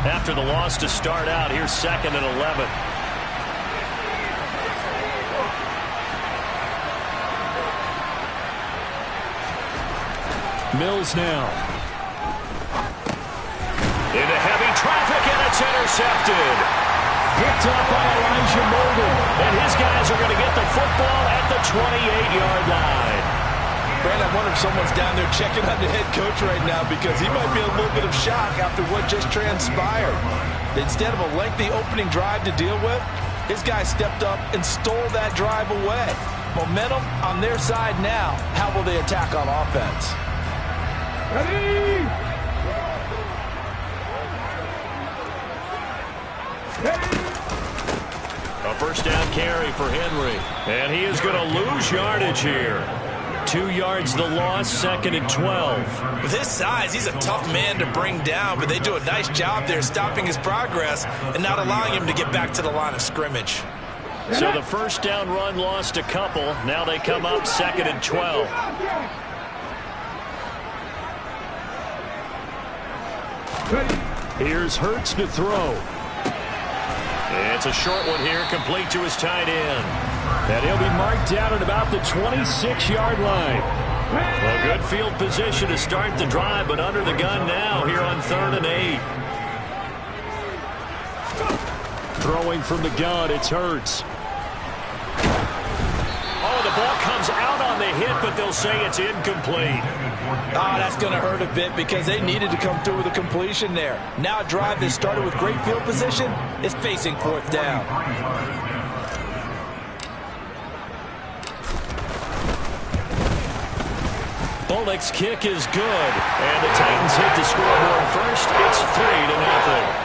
after the loss to start out. Here's 2nd and 11. Mills now. Into heavy traffic, and it's intercepted. Picked up by Elijah Molden. And his guys are going to get the football at the 28-yard line. Brad, I wonder if someone's down there checking on the head coach right now, because he might be in a little bit of shock after what just transpired. Instead of a lengthy opening drive to deal with, his guy stepped up and stole that drive away. Momentum on their side now. How will they attack on offense? Ready? A first down carry for Henry. And he is going to lose yardage here. 2 yards the loss, 2nd and 12. With his size, he's a tough man to bring down, but they do a nice job there stopping his progress and not allowing him to get back to the line of scrimmage. So the first down run lost a couple. Now they come up 2nd and 12. Here's Hurts to throw. It's a short one here, complete to his tight end. And he'll be marked down at about the 26-yard line. Well, good field position to start the drive, but under the gun now here on 3rd and 8. Throwing from the gun, it's Hurts. Oh, the ball comes out on the hit, but they'll say it's incomplete. Oh, that's going to hurt a bit because they needed to come through with a completion there. Now a drive that started with great field position is facing 4th down. Bullock's kick is good, and the Titans hit the scoreboard first. It's 3-0.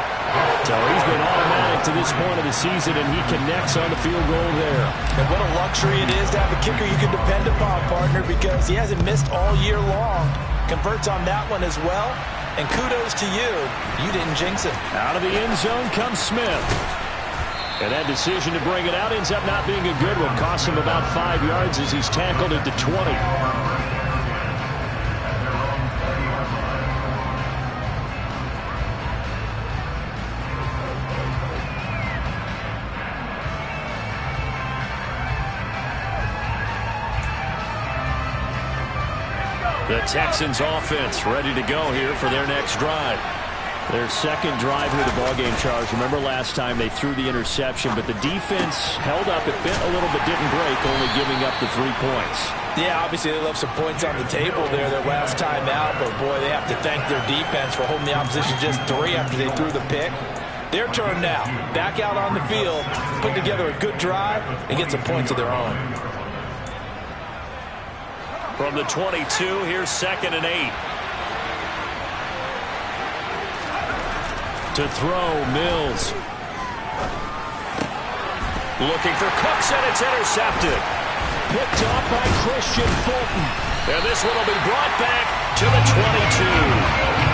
So he's been automatic to this point of the season, and he connects on the field goal there. And what a luxury it is to have a kicker you can depend upon, partner, because he hasn't missed all year long. Converts on that one as well, and kudos to you. You didn't jinx it. Out of the end zone comes Smith. And that decision to bring it out ends up not being a good one. Costs him about 5 yards as he's tackled at the 20. The Texans offense ready to go here for their next drive. Their second drive here, the ballgame, Charles. Remember last time they threw the interception, but the defense held up. It bent a little but didn't break, only giving up the 3 points. Yeah, obviously they left some points on the table there their last time out, but boy, they have to thank their defense for holding the opposition just 3 after they threw the pick. Their turn now. Back out on the field, put together a good drive, and get some points of their own. From the 22, here's 2nd and 8. To throw, Mills. Looking for Cooks, and it's intercepted. Picked up by Christian Fulton. And this one will be brought back to the 22.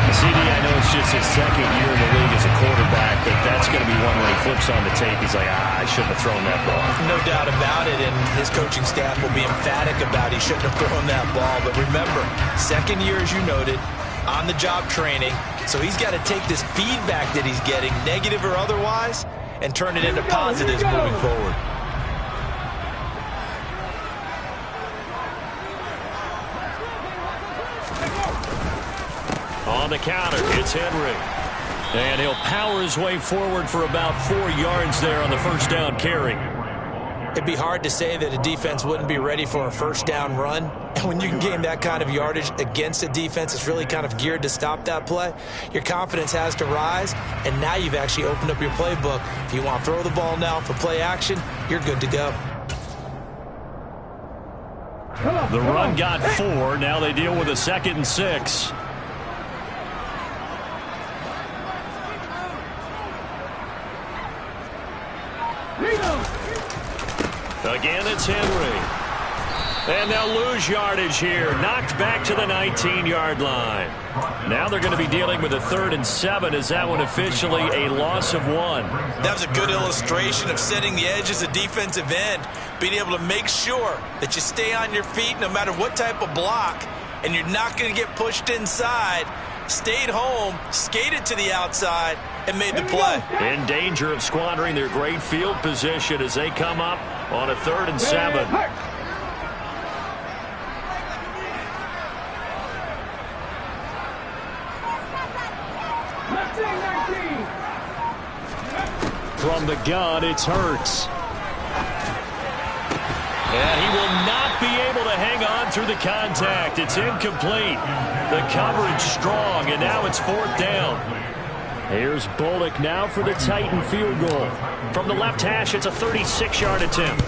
CD, I know it's just his 2nd year in the league as a quarterback, but that's going to be one when he flips on the tape. He's like, I shouldn't have thrown that ball. No doubt about it, and his coaching staff will be emphatic about he shouldn't have thrown that ball. But remember, 2nd year, as you noted, on-the-job training. So he's got to take this feedback that he's getting, negative or otherwise, and turn it into positives moving forward. On the counter, it's Henry. And he'll power his way forward for about 4 yards there on the first down carry. It'd be hard to say that a defense wouldn't be ready for a first down run. And when you can gain that kind of yardage against a defense that's really kind of geared to stop that play, your confidence has to rise. And now you've actually opened up your playbook. If you want to throw the ball now for play action, you're good to go. The run got 4. Now they deal with a 2nd and 6. Again, it's Henry. And they'll lose yardage here. Knocked back to the 19-yard line. Now they're going to be dealing with a 3rd and 7. Is that one officially a loss of 1? That was a good illustration of setting the edge as a defensive end. Being able to make sure that you stay on your feet no matter what type of block. And you're not going to get pushed inside. stayed home, skated to the outside, and made the play. In danger of squandering their great field position as they come up on a 3rd and 7. From the gun, it's Hurts. And he will not be able to hang on through the contact. It's incomplete. The coverage strong, and now it's 4th down. Here's Bullock now for the Titan field goal. From the left hash, it's a 36-yard attempt.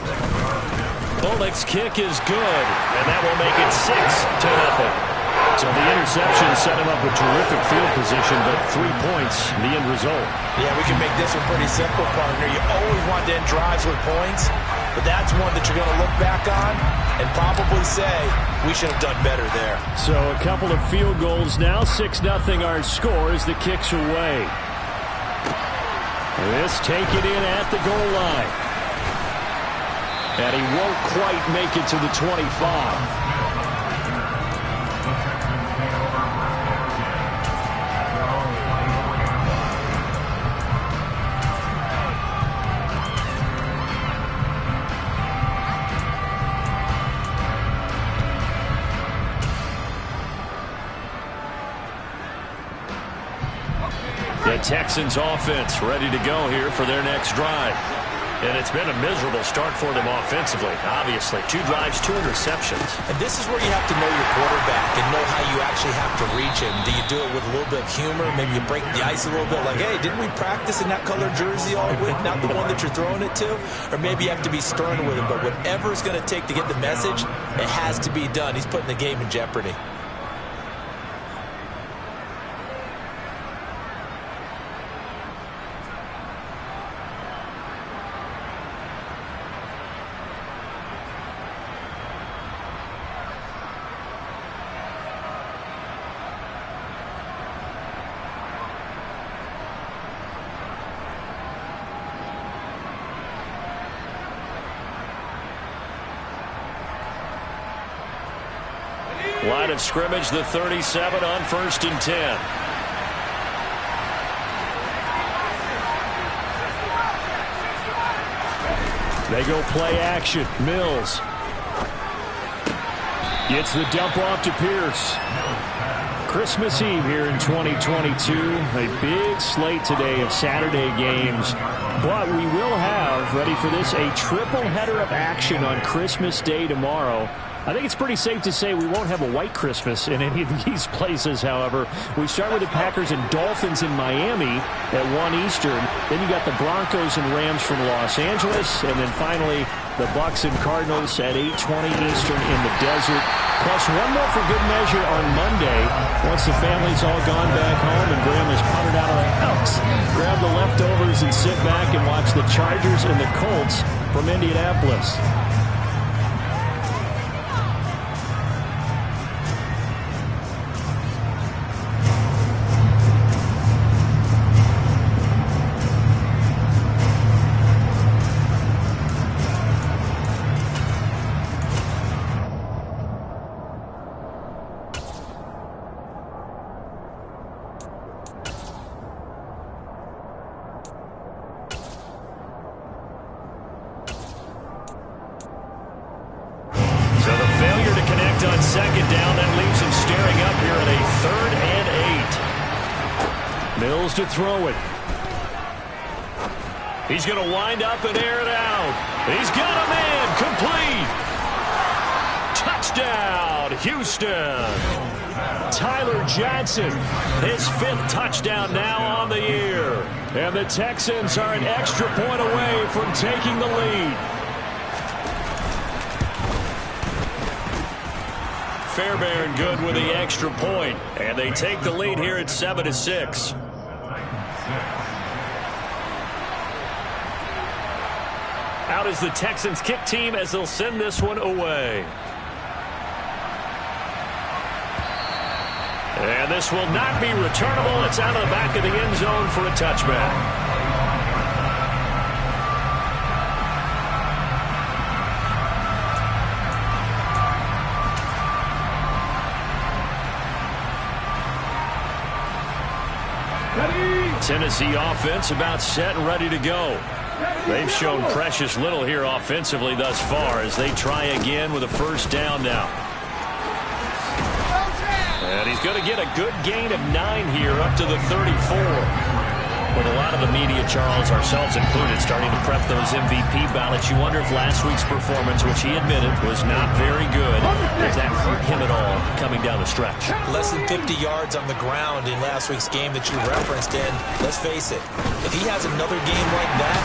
Bullock's kick is good, and that will make it 6-0. So the interception set him up with terrific field position, but 3 points, the end result. Yeah, we can make this one pretty simple, partner. You always want to end drives with points, but that's one that you're going to look back on and probably say, we should have done better there. So a couple of field goals now, 6-0 our score as the kicks away. This take it in at the goal line. And he won't quite make it to the 25. The Texans offense ready to go here for their next drive. And it's been a miserable start for them offensively, obviously. 2 drives, 2 interceptions. And this is where you have to know your quarterback and know how you actually have to reach him. Do you do it with a little bit of humor? Maybe you break the ice a little bit like, hey, didn't we practice in that color jersey all week? Not the one that you're throwing it to? Or maybe you have to be stern with him. But whatever it's going to take to get the message, it has to be done. He's putting the game in jeopardy. Line of scrimmage, the 37 on 1st and 10. They go play action. Mills gets the dump off to Pierce. Christmas Eve here in 2022. A big slate today of Saturday games. But we will have, ready for this, a triple header of action on Christmas Day tomorrow. I think it's pretty safe to say we won't have a white Christmas in any of these places, however. We start with the Packers and Dolphins in Miami at 1 Eastern. Then you got the Broncos and Rams from Los Angeles. And then finally, the Bucs and Cardinals at 8:20 Eastern in the desert. Plus one more for good measure on Monday. Once the family's all gone back home and Grandma's punted out of the house, grab the leftovers and sit back and watch the Chargers and the Colts from Indianapolis. Second down, that leaves him staring up here at a 3rd and 8. Mills to throw it. He's going to wind up and air it out. He's got a man, complete. Touchdown, Houston. Tyler Johnson, his 5th touchdown now on the year. And the Texans are an extra point away from taking the lead. Fairbairn good with the extra point, and they take the lead here at 7-6. Out is the Texans kick team as they'll send this one away. And this will not be returnable. It's out of the back of the end zone for a touchback. Tennessee offense about set and ready to go. They've shown precious little here offensively thus far as they try again with a first down now. And he's going to get a good gain of 9 here up to the 34. With a lot of the media, Charles, ourselves included, starting to prep those MVP ballots, you wonder if last week's performance, which he admitted was not very good, if that hurt him at all coming down the stretch. Less than 50 yards on the ground in last week's game that you referenced, and let's face it, if he has another game like that,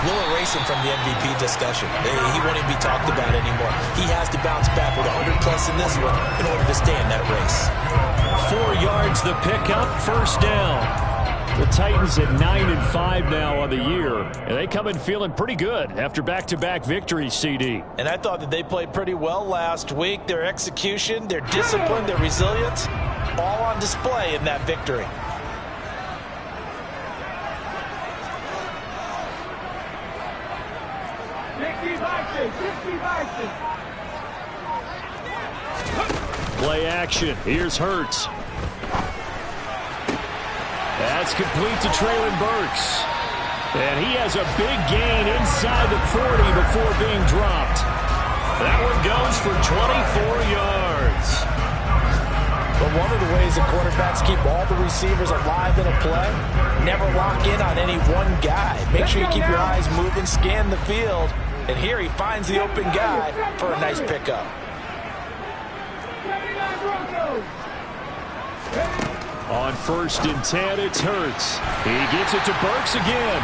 we'll erase him from the MVP discussion. He won't even be talked about anymore. He has to bounce back with 100-plus in this one in order to stay in that race. 4 yards the pickup, first down. The Titans at 9-5 now on the year, and they come in feeling pretty good after back-to-back victories, CD. And I thought that they played pretty well last week. Their execution, their discipline, their resilience, all on display in that victory. Play action. Here's Hurts. That's complete to Traylon Burks. And he has a big gain inside the 40 before being dropped. That one goes for 24 yards. But one of the ways that quarterbacks keep all the receivers alive in a play, never lock in on any one guy. Make sure you keep your eyes moving, scan the field. And here he finds the open guy for a nice pickup. On 1st and 10, it's Hurts. He gets it to Burks again.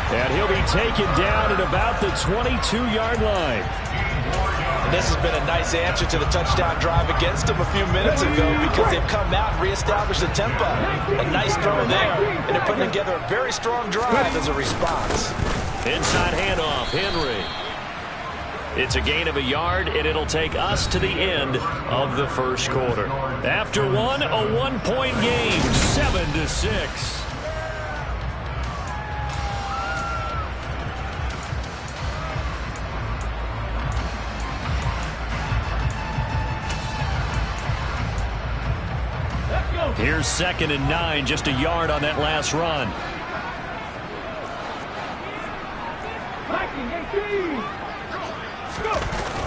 And he'll be taken down at about the 22-yard line. And this has been a nice answer to the touchdown drive against them a few minutes ago because they've come out and reestablished the tempo. A nice throw there, and they're putting together a very strong drive as a response. Inside handoff, Henry. It's a gain of a yard, and it'll take us to the end of the first quarter. After one, a 1-point game, 7-6. Here's 2nd and 9, just a yard on that last run.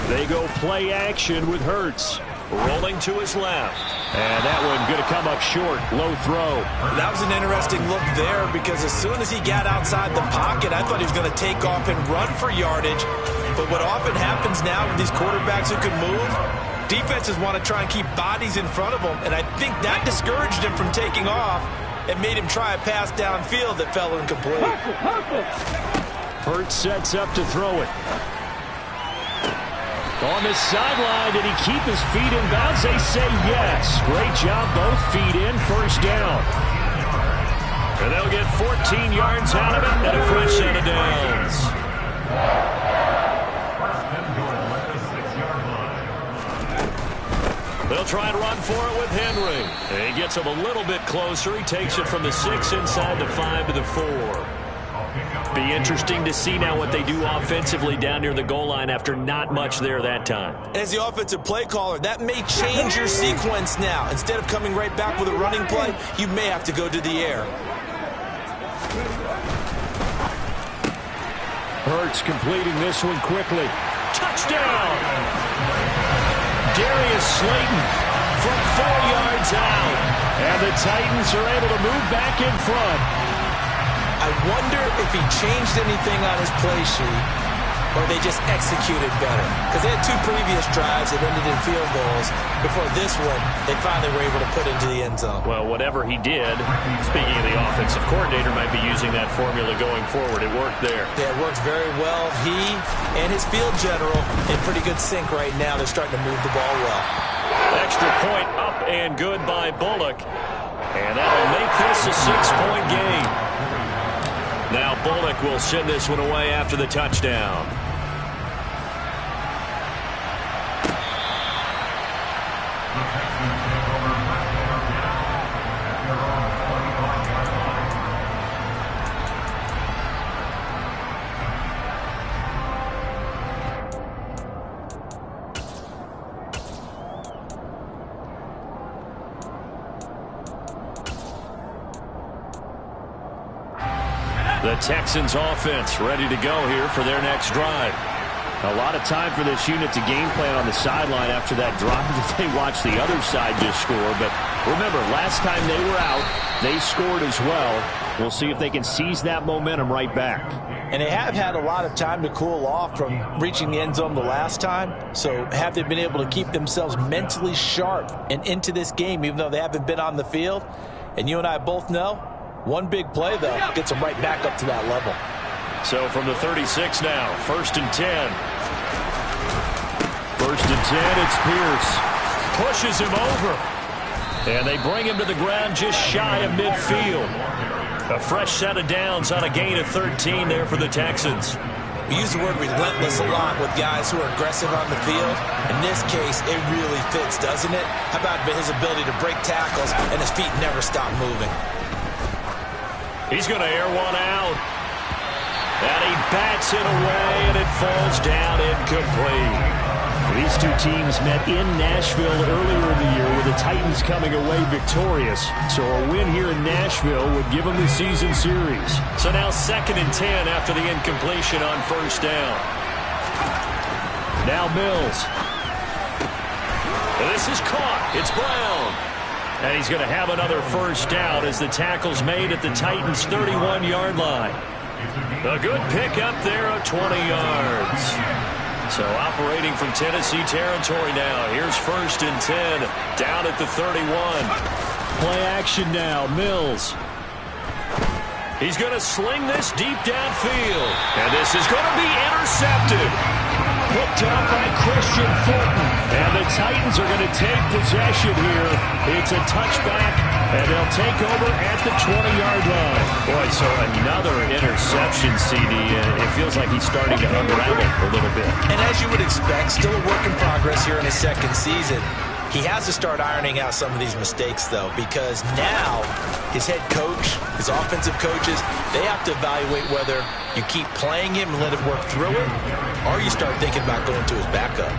They go play action with Hurts. Rolling to his left. And that one going to come up short. Low throw. That was an interesting look there because as soon as he got outside the pocket, I thought he was going to take off and run for yardage. But what often happens now with these quarterbacks who can move, defenses want to try and keep bodies in front of them. And I think that discouraged him from taking off and made him try a pass downfield that fell incomplete. Hurts sets up to throw it. On the sideline, did he keep his feet in bounds? They say yes. Great job, both feet in, first down. And they'll get 14 yards out of it and a fresh set of downs. They'll try and run for it with Henry. And he gets him a little bit closer. He takes it from the 6 inside the 5 to the 4. Be interesting to see now what they do offensively down near the goal line after not much there that time. As the offensive play caller, that may change your sequence now. Instead of coming right back with a running play, you may have to go to the air. Hurts completing this one quickly. Touchdown! Darius Slayton from 4 yards out. And the Titans are able to move back in front. I wonder if he changed anything on his play sheet or they just executed better. Because they had 2 previous drives that ended in field goals. Before this one, they finally were able to put into the end zone. Well, whatever he did, speaking of the offensive coordinator, might be using that formula going forward. It worked there. Yeah, it works very well. He and his field general in pretty good sync right now. They're starting to move the ball well. Extra point up and good by Bullock. And that'll make this a 6-point game. Now Bullock will send this one away after the touchdown. The Texans offense ready to go here for their next drive. A lot of time for this unit to game plan on the sideline after that drive that they watched the other side just score. But remember, last time they were out, they scored as well. We'll see if they can seize that momentum right back. And they have had a lot of time to cool off from reaching the end zone the last time. So have they been able to keep themselves mentally sharp and into this game, even though they haven't been on the field? And you and I both know, one big play, though, gets them right back up to that level. So from the 36 now, 1st and 10. 1st and 10, it's Pierce. Pushes him over. And they bring him to the ground just shy of midfield. A fresh set of downs on a gain of 13 there for the Texans. We use the word relentless a lot with guys who are aggressive on the field. In this case, it really fits, doesn't it? How about his ability to break tackles and his feet never stop moving? He's going to air one out. And he bats it away, and it falls down incomplete. These two teams met in Nashville earlier in the year with the Titans coming away victorious. So a win here in Nashville would give them the season series. So now 2nd and 10 after the incompletion on 1st down. Now Mills. And this is caught. It's Brown. And he's going to have another 1st down as the tackle's made at the Titans' 31-yard line. A good pick up there of 20 yards. So operating from Tennessee territory now. Here's 1st and 10 down at the 31. Play action now. Mills. He's going to sling this deep downfield. And this is going to be intercepted. Picked up by Christian Fulton. And the Titans are going to take possession here. It's a touchback, and they'll take over at the 20-yard line. Boy, so another interception, CD. It feels like he's starting to unravel a little bit. And as you would expect, still a work in progress here in his 2nd season. He has to start ironing out some of these mistakes, though, because now his head coach, his offensive coaches, they have to evaluate whether you keep playing him and let him work through it, or you start thinking about going to his backup.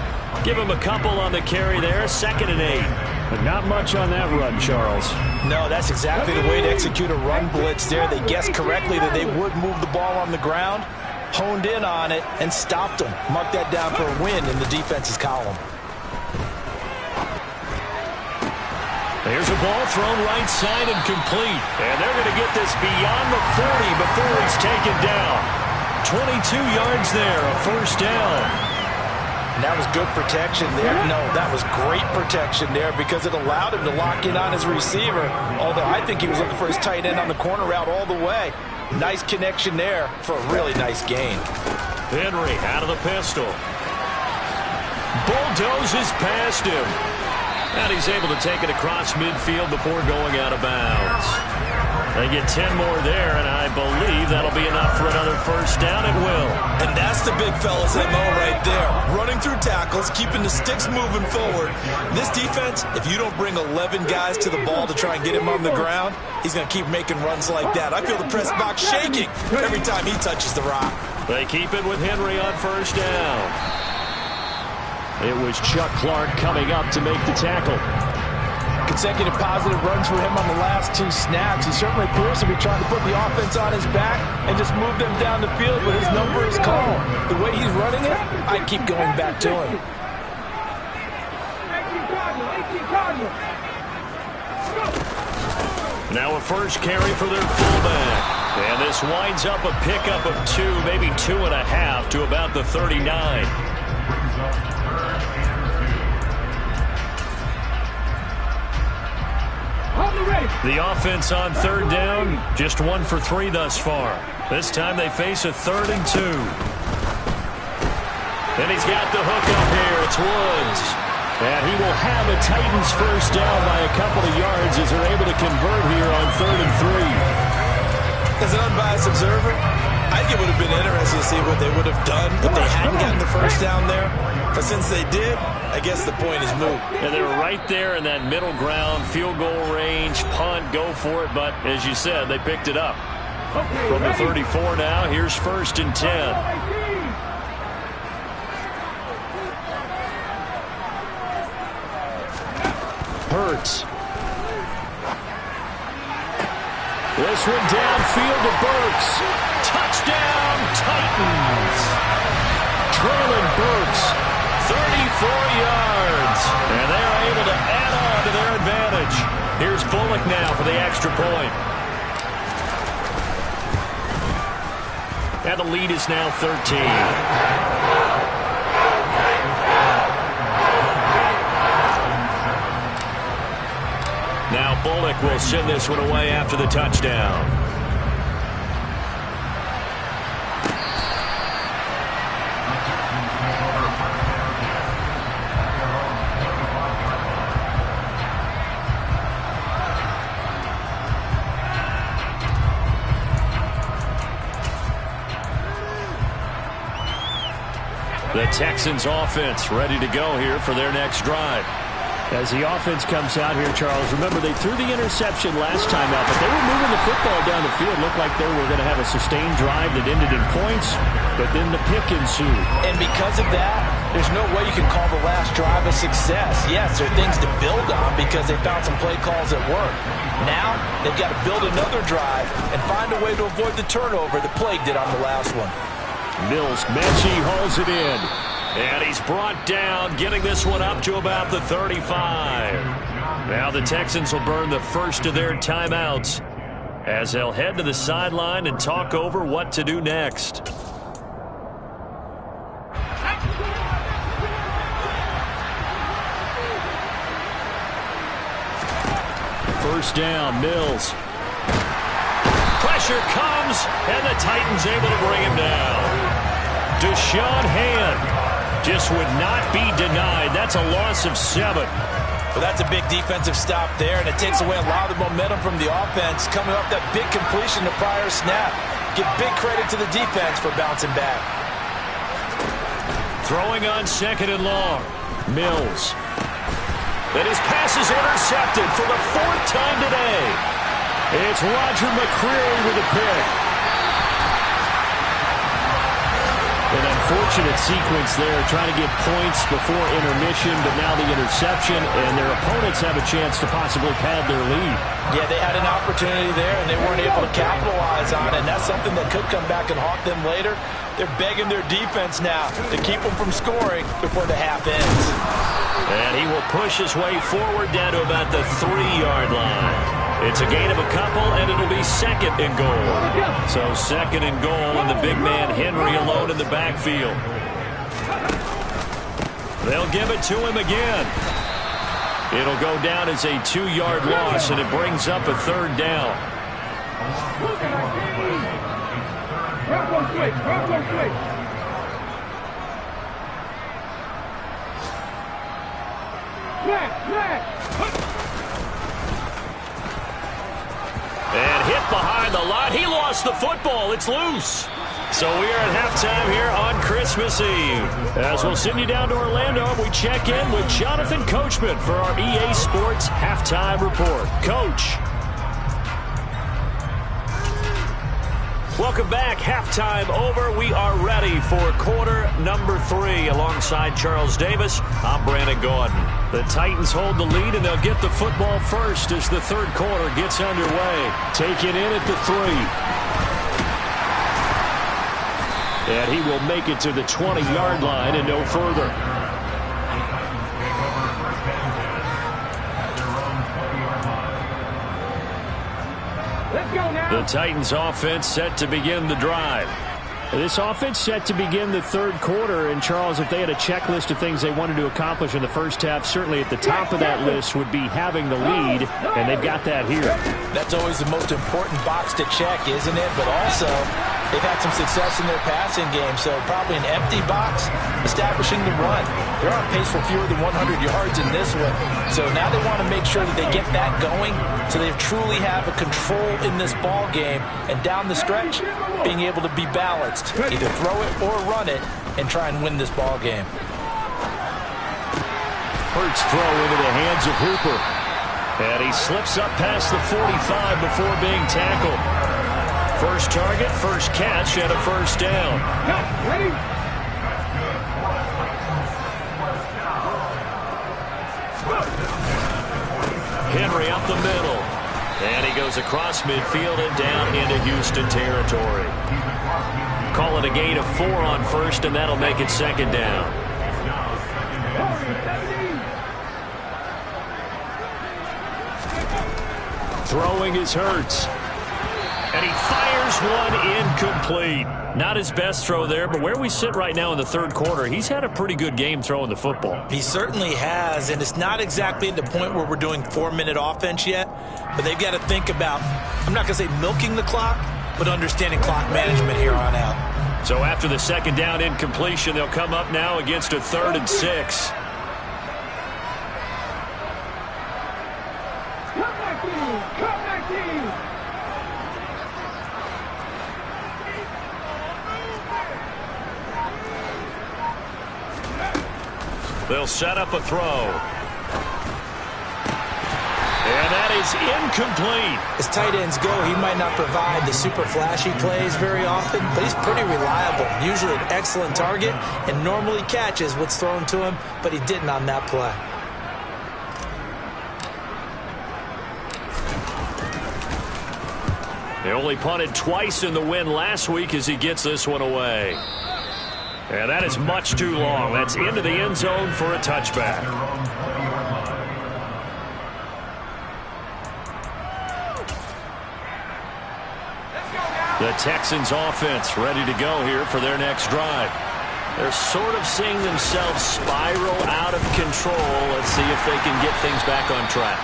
Give him a couple on the carry there, 2nd and 8. But not much on that run, Charles. No, that's exactly the way to execute a run blitz there. They guessed correctly that they would move the ball on the ground, honed in on it, and stopped them. Mark that down for a win in the defense's column. There's a ball thrown right side and complete. And they're going to get this beyond the 40 before he's taken down. 22 yards there, a 1st down. And that was good protection there. No, that was great protection there because it allowed him to lock in on his receiver. Although I think he was looking for his tight end on the corner route all the way. Nice connection there for a really nice gain. Henry out of the pistol. Bulldozes past him. And he's able to take it across midfield before going out of bounds. They get 10 more there, and I believe that'll be enough for another 1st down. It will. And that's the big fella's MO right there. Running through tackles, keeping the sticks moving forward. This defense, if you don't bring 11 guys to the ball to try and get him on the ground, he's going to keep making runs like that. I feel the press box shaking every time he touches the rock. They keep it with Henry on 1st down. It was Chuck Clark coming up to make the tackle. Consecutive positive runs for him on the last 2 snaps. He certainly appears to be trying to put the offense on his back and just move them down the field, but his number is called. The way he's running it, I keep going back to him. Now a 1st carry for their fullback. And this winds up a pickup of 2, maybe 2.5 to about the 39. The offense on 3rd down, just 1 for 3 thus far. This time they face a 3rd and 2. And he's got the hook up here. It's Woods. And he will have a Titans 1st down by a couple of yards as they're able to convert here on 3rd and 3. As an unbiased observer, I think it would have been interesting to see what they would have done if they hadn't gotten the 1st down there. But since they did, I guess the point is moot. And they were right there in that middle ground, field goal range, punt, go for it. But as you said, they picked it up. From the 34 now, here's 1st and 10. Hurts. This one downfield to Burks. Touchdown, Titans. Trailing Burks, 34 yards. And they are able to add on to their advantage. Here's Bullock now for the extra point. And the lead is now 13. Now Bullock will send this one away after the touchdown. The Texans offense ready to go here for their next drive. As the offense comes out here, Charles, remember they threw the interception last time out, but they were moving the football down the field. Looked like they were going to have a sustained drive that ended in points, but then the pick ensued. And because of that, there's no way you can call the last drive a success. Yes, there are things to build on because they found some play calls that work. Now, they've got to build another drive and find a way to avoid the turnover that plagued it on the last one. Mills, Mechie hauls it in. And he's brought down, getting this one up to about the 35. Now the Texans will burn the first of their timeouts as they'll head to the sideline and talk over what to do next. First down, Mills. Pressure comes, and the Titans able to bring him down. Deshaun Hand just would not be denied. That's a loss of 7. Well, that's a big defensive stop there, and it takes away a lot of the momentum from the offense. Coming off that big completion the prior snap. Give big credit to the defense for bouncing back. Throwing on 2nd and long. Mills. And his pass is intercepted for the 4th time today. It's Roger McCreary with a pick. An unfortunate sequence there, trying to get points before intermission, but now the interception, and their opponents have a chance to possibly pad their lead. Yeah, they had an opportunity there, and they weren't able to capitalize on it, and that's something that could come back and haunt them later. They're begging their defense now to keep them from scoring before the half ends. And he will push his way forward down to about the 3-yard line. It's a gain of a couple, and it'll be 2nd and goal. So 2nd and goal, and the big man Henry alone in the backfield. They'll give it to him again. It'll go down as a 2-yard loss, and it brings up a 3rd down. And hit behind the line. He lost the football. It's loose. So we are at halftime here on Christmas Eve. As we'll send you down to Orlando, we check in with Jonathan Coachman for our EA Sports Halftime Report. Coach. Welcome back. Halftime over. We are ready for quarter number 3. Alongside Charles Davis, I'm Brandon Gordon. The Titans hold the lead, and they'll get the football first as the 3rd quarter gets underway. Taken in at the 3. And he will make it to the 20-yard line and no further. The Titans offense set to begin the drive. This offense set to begin the 3rd quarter, and Charles, if they had a checklist of things they wanted to accomplish in the first half, certainly at the top of that list would be having the lead, and they've got that here. That's always the most important box to check, isn't it? But also, they've had some success in their passing game, so probably an empty box, establishing the run. They're on pace for fewer than 100 yards in this one, so now they want to make sure that they get that going so they truly have a control in this ball game, and down the stretch, being able to be balanced. Either throw it or run it and try and win this ball game. Hurts throw into the hands of Hooper. And he slips up past the 45 before being tackled. First target, first catch, and a first down. Ready? Henry up the middle. And he goes across midfield and down into Houston territory. Call it a gain of 4 on first, and that'll make it second down. Throwing is Hurts. And he fires one incomplete. Not his best throw there, but where we sit right now in the third quarter, he's had a pretty good game throwing the football. He certainly has, and it's not exactly at the point where we're doing 4-minute offense yet, but they've got to think about, I'm not going to say milking the clock, but understanding clock management here on out. So after the second down incompletion, they'll come up now against a 3rd and 6. They'll set up a throw. And that is incomplete. As tight ends go, he might not provide the super flashy plays very often, but he's pretty reliable. Usually an excellent target and normally catches what's thrown to him, but he didn't on that play. They only punted twice in the win last week as he gets this one away. And that is much too long. That's into the end zone for a touchback. The Texans offense ready to go here for their next drive. They're sort of seeing themselves spiral out of control. Let's see if they can get things back on track.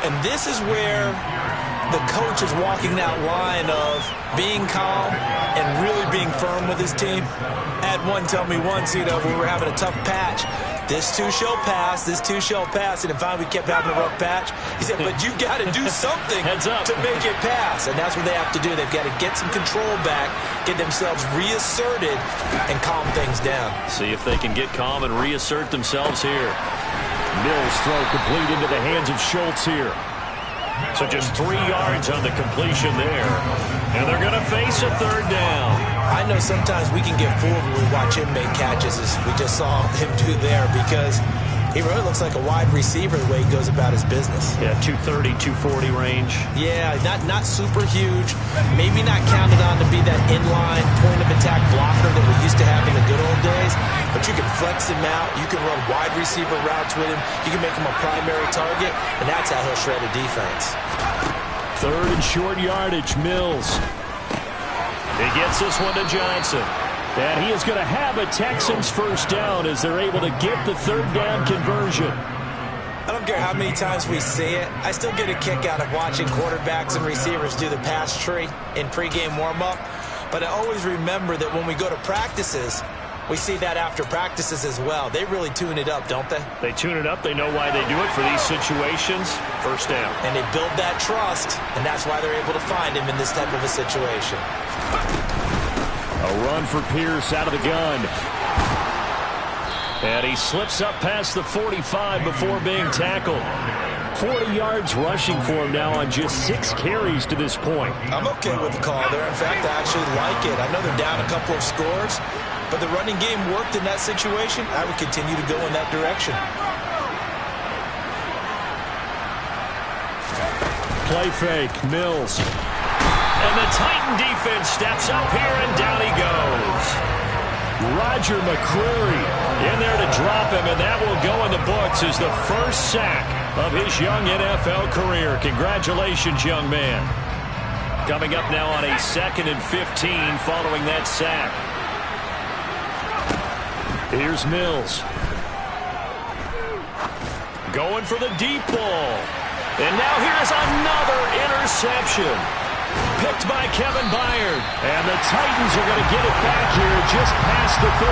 And this is where the coach is walking that line of being calm and really being firm with his team. I had one tell me once, we were having a tough patch. This too shall pass, this too shall pass. And finally we kept having a rough patch. He said, but you got to do something to make it pass. And that's what they have to do. They've got to get some control back, get themselves reasserted, and calm things down. See if they can get calm and reassert themselves here. Mills throw complete into the hands of Schultz here. So just 3 yards on the completion there. And they're going to face a 3rd down. I know sometimes we can get fooled when we watch him make catches, as we just saw him do there, because he really looks like a wide receiver the way he goes about his business. Yeah, 230, 240 range. Yeah, not super huge. Maybe not counted on to be that inline point-of-attack blocker that we used to have in the good old days, but you can flex him out. You can run wide receiver routes with him. You can make him a primary target, and that's how he'll shred a defense. 3rd and short yardage, Mills. He gets this one to Johnson. And he is going to have a Texans first down as they're able to get the 3rd down conversion. I don't care how many times we see it. I still get a kick out of watching quarterbacks and receivers do the pass tree in pregame warm-up. But I always remember that when we go to practices, we see that after practices as well. They really tune it up, don't they? They tune it up. They know why they do it for these situations. First down. And they build that trust, and that's why they're able to find him in this type of a situation. A run for Pierce out of the gun. And he slips up past the 45 before being tackled. 40 yards rushing for him now on just 6 carries to this point. I'm okay with the call there. In fact, I actually like it. I know they're down a couple of scores, but the running game worked in that situation. I would continue to go in that direction. Play fake, Mills. And the Titan defense steps up here, and down he goes. Roger McCreary in there to drop him, and that will go in the books as the first sack of his young NFL career. Congratulations, young man. Coming up now on a 2nd and 15 following that sack. Here's Mills. Going for the deep ball. And now here's another interception. Picked by Kevin Byard. And the Titans are going to get it back here just past the 35.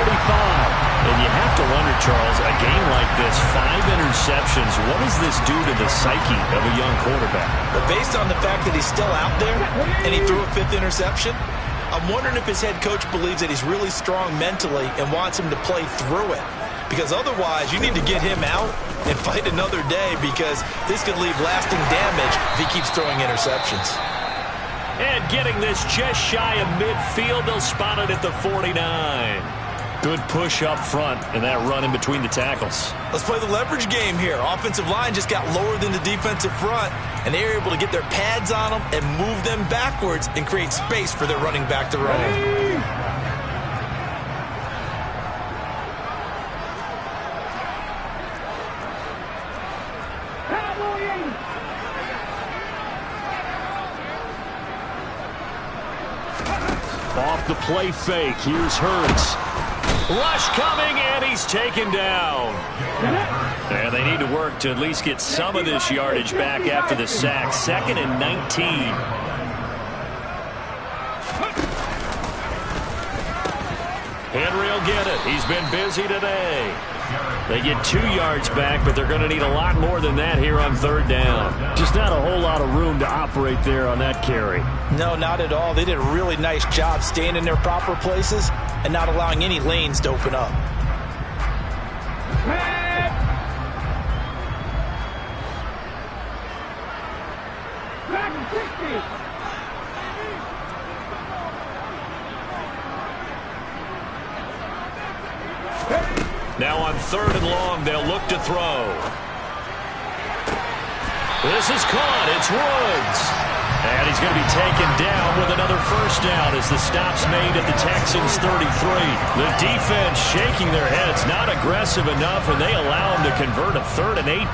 And you have to wonder, Charles, a game like this, 5 interceptions, what does this do to the psyche of a young quarterback? But based on the fact that he's still out there and he threw a 5th interception, I'm wondering if his head coach believes that he's really strong mentally and wants him to play through it. Because otherwise, you need to get him out and fight another day, because this could leave lasting damage if he keeps throwing interceptions. And getting this just shy of midfield, they'll spot it at the 49. Good push up front and that run in between the tackles. Let's play the leverage game here. Offensive line just got lower than the defensive front, and they were able to get their pads on them and move them backwards and create space for their running back to roam. Off the play fake, here's Hurts. Rush coming, and he's taken down. And they need to work to at least get some of this yardage back after the sack. 2nd and 19. Henry will get it. He's been busy today. They get 2 yards back, but they're going to need a lot more than that here on 3rd down. Just not a whole lot of room to operate there on that carry. No, not at all. They did a really nice job staying in their proper places and not allowing any lanes to open up. Now on 3rd and long, they'll look to throw. This is caught. It's Woods. And he's going to be taken down with another 1st down as the stop's made at the Texans' 33. The defense shaking their heads, not aggressive enough, and they allow him to convert a 3rd and 18.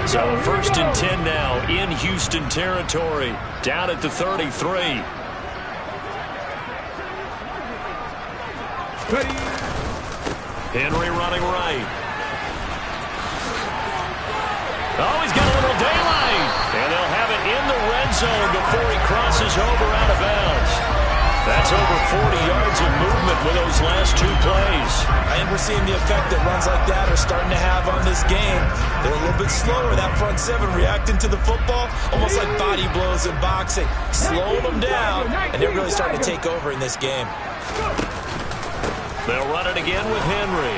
So 1st and 10 now in Houston territory, down at the 33. Henry running right. Oh, he's got a little daylight. And they'll have it in the red zone before he crosses over out of bounds. That's over 40 yards of movement with those last 2 plays. And we're seeing the effect that runs like that are starting to have on this game. They're a little bit slower, that front 7 reacting to the football, almost like body blows in boxing. Slowing them down, and they're really starting to take over in this game. They'll run it again with Henry.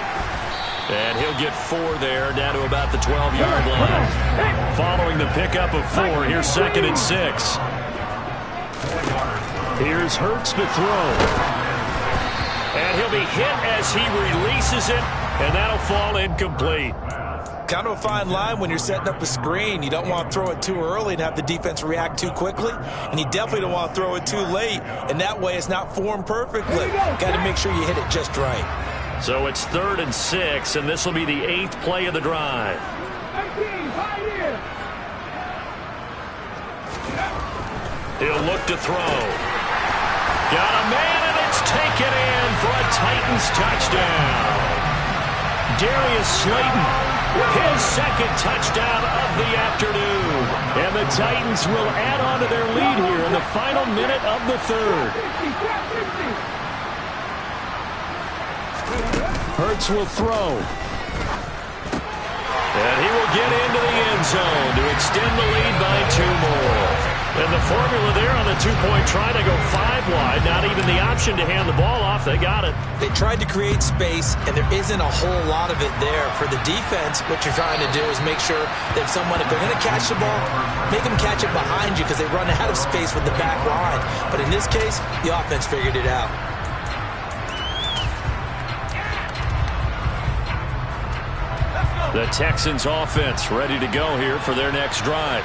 And he'll get 4 there, down to about the 12-yard line. Following the pickup of 4, here's 2nd and 6. Here's Hurts to throw. And he'll be hit as he releases it, and that'll fall incomplete. Kind of a fine line when you're setting up a screen. You don't want to throw it too early and have the defense react too quickly, and you definitely don't want to throw it too late, and that way it's not formed perfectly. Got to make sure you hit it just right. So it's 3rd and 6, and this will be the 8th play of the drive. He'll look to throw. Got a man, and it's taken in for a Titans touchdown. Darius Slayton, his 2nd touchdown of the afternoon. And the Titans will add on to their lead here in the final minute of the 3rd. Hurts will throw. And he will get into the end zone to extend the lead by 2 more. And the formula there on the 2-point try to go 5 wide. Not even the option to hand the ball off. They got it. They tried to create space, and there isn't a whole lot of it there. For the defense, what you're trying to do is make sure that someone, if they're going to catch the ball, make them catch it behind you because they run out of space with the back line. But in this case, the offense figured it out. The Texans offense ready to go here for their next drive.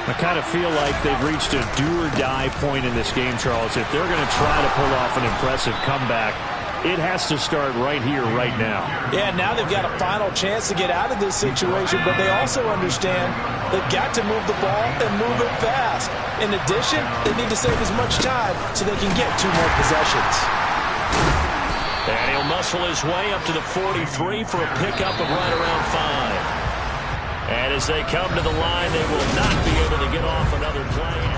I kind of feel like they've reached a do-or-die point in this game, Charles. If they're going to try to pull off an impressive comeback, it has to start right here, right now. Yeah, now they've got a final chance to get out of this situation, but they also understand they've got to move the ball and move it fast. In addition, they need to save as much time so they can get 2 more possessions. And he'll muscle his way up to the 43 for a pickup of right around 5. And as they come to the line, they will not be able to get off another play.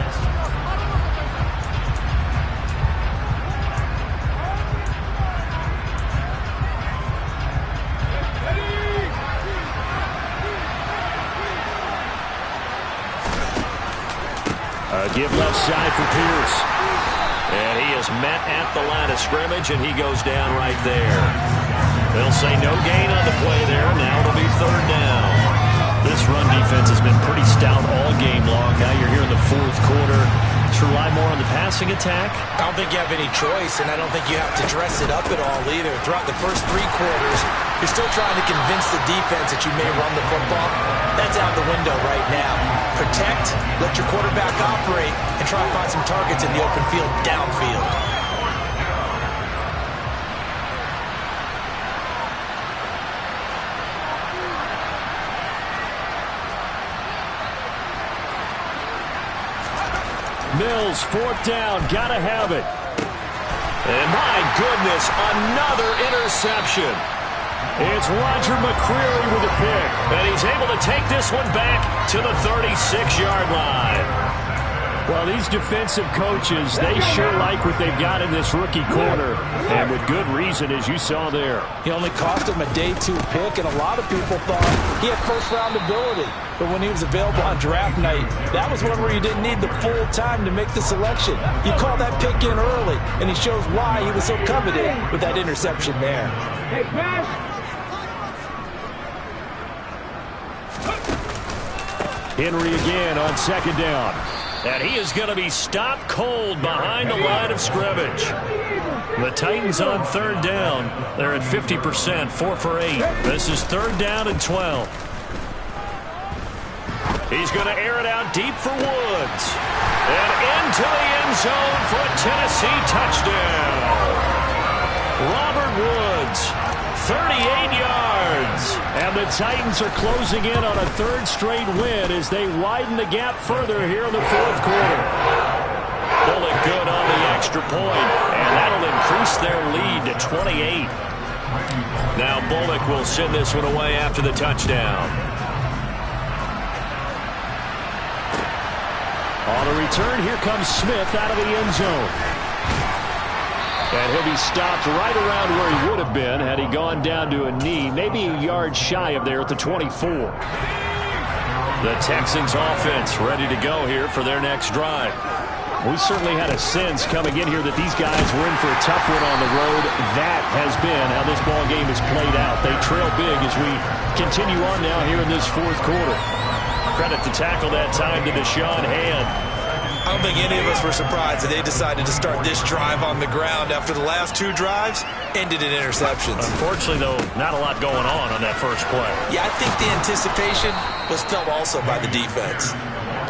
Give left side for Pierce. And he is met at the line of scrimmage, and he goes down right there. They'll say no gain on the play there. Now it'll be 3rd down. This run defense has been pretty stout all game long. Now you're here in the 4th quarter. Bucs rely more on the passing attack? I don't think you have any choice, and I don't think you have to dress it up at all either. Throughout the first 3 quarters, you're still trying to convince the defense that you may run the football. That's out the window right now. Protect, let your quarterback operate, and try to find some targets in the open field downfield. Mills, 4th down, gotta have it. And my goodness, another interception. It's Roger McCreary with a pick. And he's able to take this one back to the 36-yard line. Well, these defensive coaches, they sure like what they've got in this rookie corner. And with good reason, as you saw there. He only cost him a day 2 pick, and a lot of people thought he had first-round ability. But when he was available on draft night, that was one where you didn't need the full time to make the selection. You call that pick in early, and he shows why he was so coveted with that interception there. Hey, pass. Henry again on 2nd down. And he is going to be stopped cold behind the line of scrimmage. The Titans on 3rd down. They're at 50%, 4 for 8. This is 3rd down and 12. He's going to air it out deep for Woods. And into the end zone for a Tennessee touchdown. Robert Woods, 38 yards. And the Titans are closing in on a 3rd straight win as they widen the gap further here in the 4th quarter. Bullock good on the extra point, and that'll increase their lead to 28. Now Bullock will send this one away after the touchdown. On the return, here comes Smith out of the end zone. And he'll be stopped right around where he would have been had he gone down to a knee, maybe a yard shy of there at the 24. The Texans offense ready to go here for their next drive. We certainly had a sense coming in here that these guys were in for a tough one on the road. That has been how this ball game has played out. They trail big as we continue on now here in this 4th quarter. Credit the tackle that time to Deshaun Hand. I don't think any of us were surprised that they decided to start this drive on the ground after the last 2 drives ended in interceptions. Unfortunately, though, not a lot going on that first play. Yeah, I think the anticipation was felt also by the defense.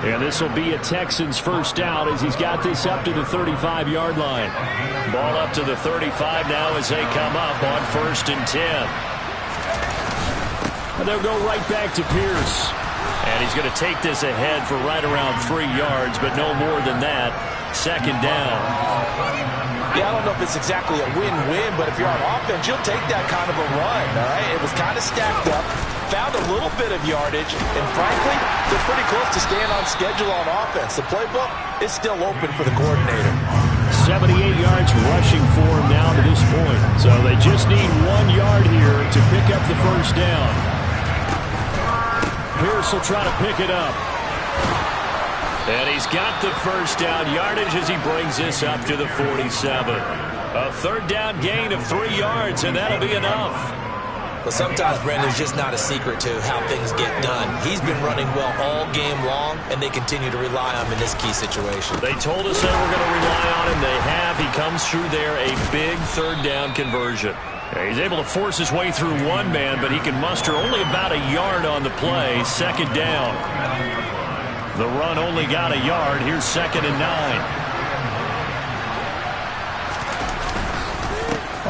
And this will be a Texans first down as he's got this up to the 35-yard line. Ball up to the 35 now as they come up on 1st and 10. And they'll go right back to Pierce. And he's going to take this ahead for right around 3 yards, but no more than that. 2nd down. Yeah, I don't know if it's exactly a win-win, but if you're on offense, you'll take that kind of a run, all right? It was kind of stacked up, found a little bit of yardage, and frankly, they're pretty close to staying on schedule on offense. The playbook is still open for the coordinator. 78 yards rushing for him now to this point. So they just need 1 yard here to pick up the first down. Pierce will try to pick it up. And he's got the first down yardage as he brings this up to the 47. A 3rd down gain of 3 yards, and that'll be enough. But sometimes, Brendan, there's just not a secret to how things get done. He's been running well all game long, and they continue to rely on him in this key situation. They told us they were going to rely on him. They have. He comes through there, a big 3rd down conversion. He's able to force his way through one man, but he can muster only about a yard on the play. 2nd down. The run only got a yard. Here's 2nd and 9.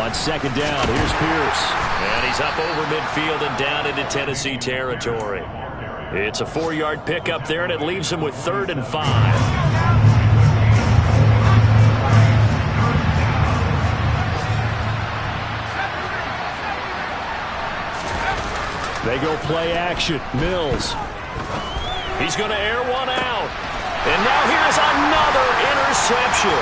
On 2nd down, here's Pierce. And he's up over midfield and down into Tennessee territory. It's a 4-yard pickup there, and it leaves him with 3rd and 5. They go play action. Mills. He's going to air one out. And now here's another interception.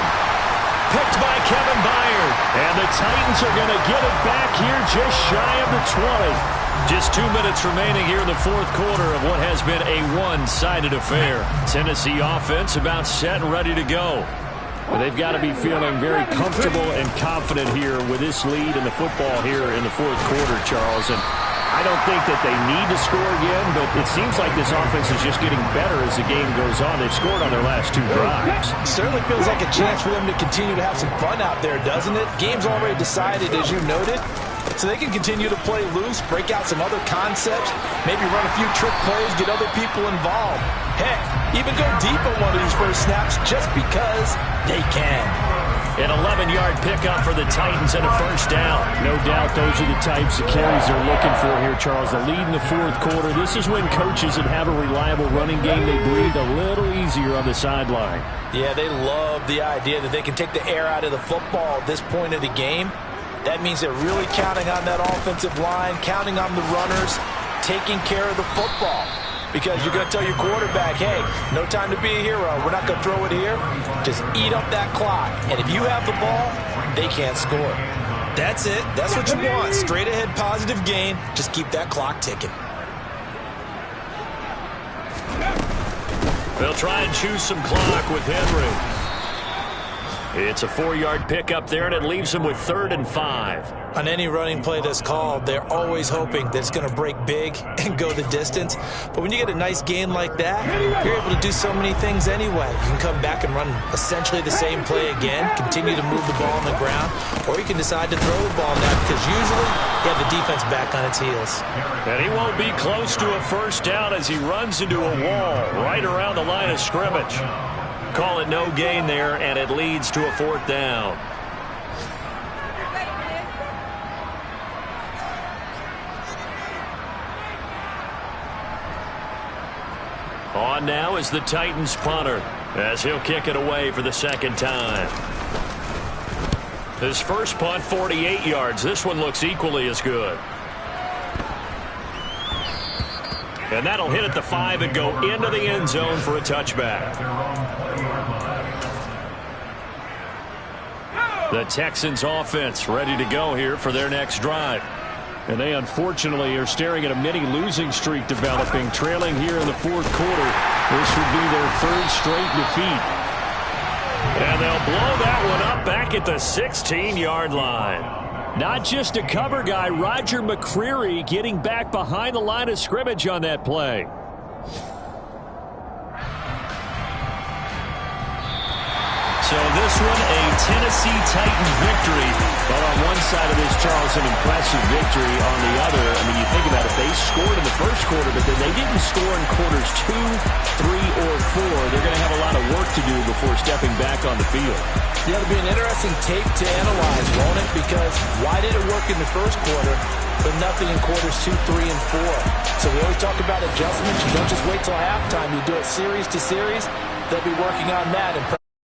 Picked by Kevin Byard. And the Titans are going to get it back here just shy of the 20. Just 2 minutes remaining here in the 4th quarter of what has been a one-sided affair. Tennessee offense about set and ready to go. But they've got to be feeling very comfortable and confident here with this lead in the football here in the 4th quarter, Charles. And I don't think that they need to score again, but it seems like this offense is just getting better as the game goes on. They've scored on their last 2 drives. Certainly feels like a chance for them to continue to have some fun out there, doesn't it? Game's already decided, as you noted, so they can continue to play loose, break out some other concepts, maybe run a few trick plays, get other people involved. Heck, even go deep on one of these first snaps just because they can. An 11-yard pickup for the Titans and a first down. No doubt those are the types of carries they're looking for here, Charles. The lead in the 4th quarter. This is when coaches that have a reliable running game, they breathe a little easier on the sideline. Yeah, they love the idea that they can take the air out of the football at this point of the game. That means they're really counting on that offensive line, counting on the runners, taking care of the football. Because you're going to tell your quarterback, hey, no time to be a hero. We're not going to throw it here. Just eat up that clock. And if you have the ball, they can't score. That's it. That's what you want. Straight ahead positive game. Just keep that clock ticking. They'll try and choose some clock with Henry. It's a 4-yard pickup there, and it leaves them with 3rd and 5. On any running play that's called, they're always hoping that it's going to break big and go the distance. But when you get a nice gain like that, you're able to do so many things anyway. You can come back and run essentially the same play again, continue to move the ball on the ground, or you can decide to throw the ball now because usually you have the defense back on its heels. And he won't be close to a first down as he runs into a wall right around the line of scrimmage. Call it no gain there, and it leads to a 4th down. On now is the Titans punter as he'll kick it away for the 2nd time. His first punt, 48 yards. This one looks equally as good. And that'll hit at the 5 and go into the end zone for a touchback. The Texans offense ready to go here for their next drive. And they unfortunately are staring at a mini losing streak developing, trailing here in the 4th quarter. This would be their 3rd straight defeat. And they'll blow that one up back at the 16-yard line. Not just a cover guy, Roger McCreary getting back behind the line of scrimmage on that play. So this one, a Tennessee Titan victory. But on one side of this, Charles, an impressive victory. On the other, I mean, you think about it, they scored in the 1st quarter, but then they didn't score in quarters 2, 3, or 4. They're going to have a lot of work to do before stepping back on the field. Yeah, it'll be an interesting tape to analyze, won't it? Because why did it work in the 1st quarter, but nothing in quarters 2, 3, and 4? So we always talk about adjustments. You don't just wait till halftime. You do it series to series. They'll be working on that.